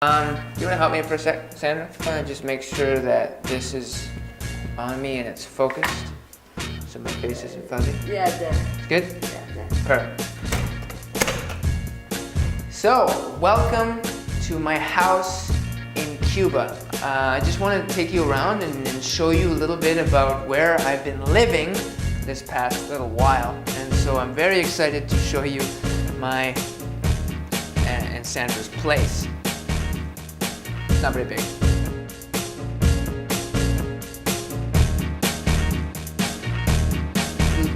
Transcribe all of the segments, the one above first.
You wanna help me for a sec, Sandra? I wanna just make sure that this is on me and it's focused, so my face isn't fuzzy. Yeah, there. Good? Yeah, there. Perfect. So, welcome to my house in Cuba. I just wanted to take you around and show you a little bit about where I've been living this past little while. And so I'm very excited to show you my and Sandra's place. It's not very big.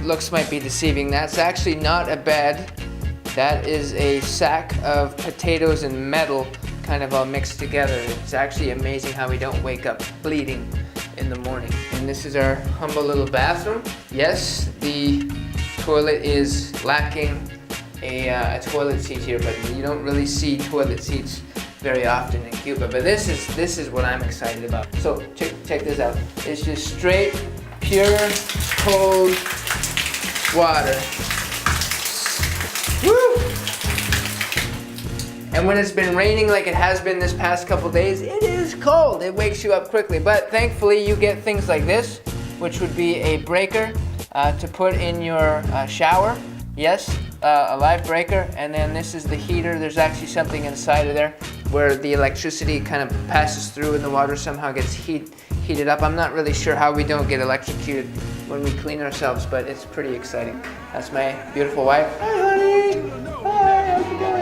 Looks might be deceiving. That's actually not a bed. That is a sack of potatoes and metal kind of all mixed together. It's actually amazing how we don't wake up bleeding in the morning. And this is our humble little bathroom. Yes, the toilet is lacking a toilet seat here, but you don't really see toilet seats very often in Cuba. But this is what I'm excited about. So check this out. It's just straight, pure, cold water. Woo! And when it's been raining like it has been this past couple days, it is cold. It wakes you up quickly. But thankfully you get things like this, which would be a breaker to put in your shower. Yes, a live breaker. And then this is the heater. There's actually something inside of there where the electricity kind of passes through and the water somehow gets heated up. I'm not really sure how we don't get electrocuted when we clean ourselves, but it's pretty exciting. That's my beautiful wife. Hi, honey. Hi, how's it going?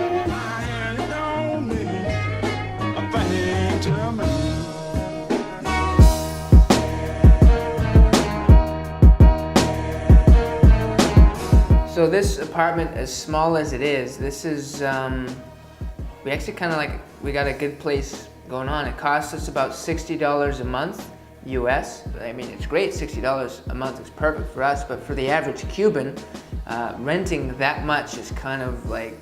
So this apartment, as small as it is, this is, we actually kind of we got a good place going on. It costs us about $60 a month, US. I mean, it's great, $60 a month is perfect for us, but for the average Cuban, renting that much is kind of like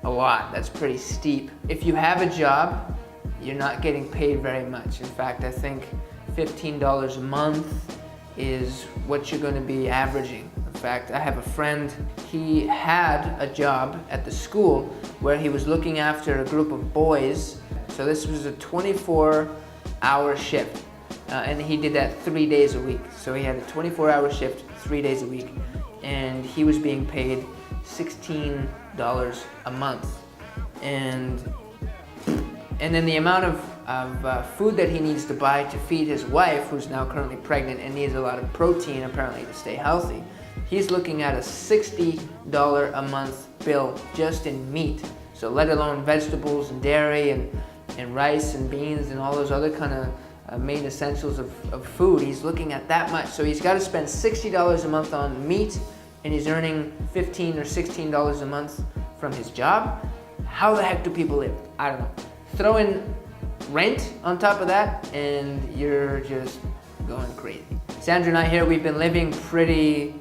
a lot. That's pretty steep. If you have a job, you're not getting paid very much. In fact, I think $15 a month is what you're going to be averaging. In fact, I have a friend, he had a job at the school where he was looking after a group of boys. So this was a 24-hour shift, and he did that 3 days a week. So he had a 24-hour shift, 3 days a week, and he was being paid $16 a month. And then the amount of food that he needs to buy to feed his wife, who's now currently pregnant and needs a lot of protein apparently to stay healthy, he's looking at a $60 a month bill just in meat. So let alone vegetables and dairy and rice and beans and all those other kind of main essentials of food. He's looking at that much. So he's got to spend $60 a month on meat, and he's earning $15 or $16 a month from his job. How the heck do people live? I don't know. Throw in rent on top of that and you're just going crazy. Sandra and I here, we've been living pretty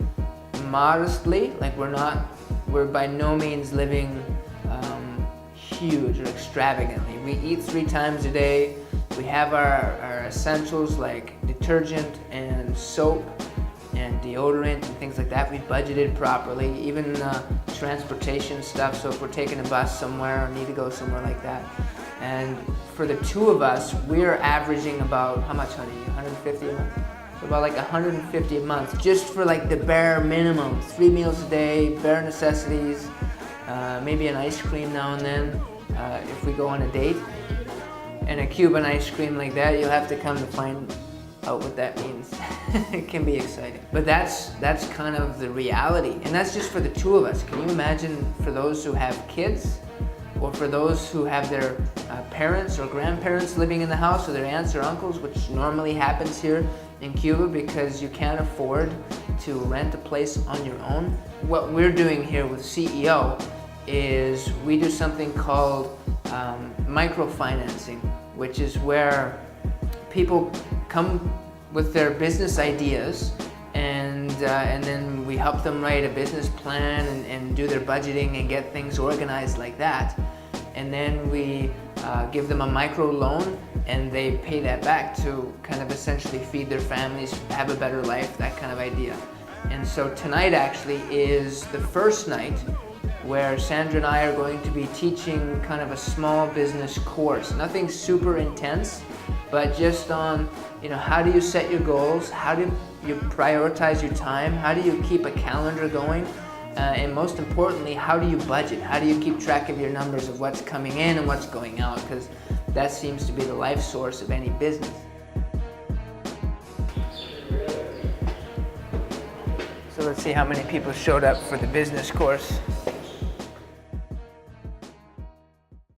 modestly. Like we're by no means living huge or extravagantly. We eat 3 times a day. We have our essentials like detergent and soap and deodorant and things like that. We budgeted properly, even transportation stuff. So if we're taking a bus somewhere or need to go somewhere like that. And for the two of us, we're averaging about, how much, honey? 150 a month? So about like 150 a month, just for like the bare minimum. 3 meals a day, bare necessities, maybe an ice cream now and then, if we go on a date. And a Cuban ice cream like that, you'll have to come to find out what that means. It can be exciting. But that's kind of the reality. And that's just for the two of us. Can you imagine for those who have kids? Or for those who have their parents or grandparents living in the house, or their aunts or uncles, which normally happens here in Cuba because you can't afford to rent a place on your own. What we're doing here with CEO is we do something called microfinancing, which is where people come with their business ideas and then we help them write a business plan and do their budgeting and get things organized like that. And then we give them a micro loan and they pay that back to kind of essentially feed their families, have a better life, that kind of idea. And so tonight actually is the first night where Sandra and I are going to be teaching kind of a small business course. Nothing super intense, but just on, how do you set your goals? How do you prioritize your time? How do you keep a calendar going? And most importantly, how do you budget? How do you keep track of your numbers of what's coming in and what's going out? Because that seems to be the life source of any business. So let's see how many people showed up for the business course.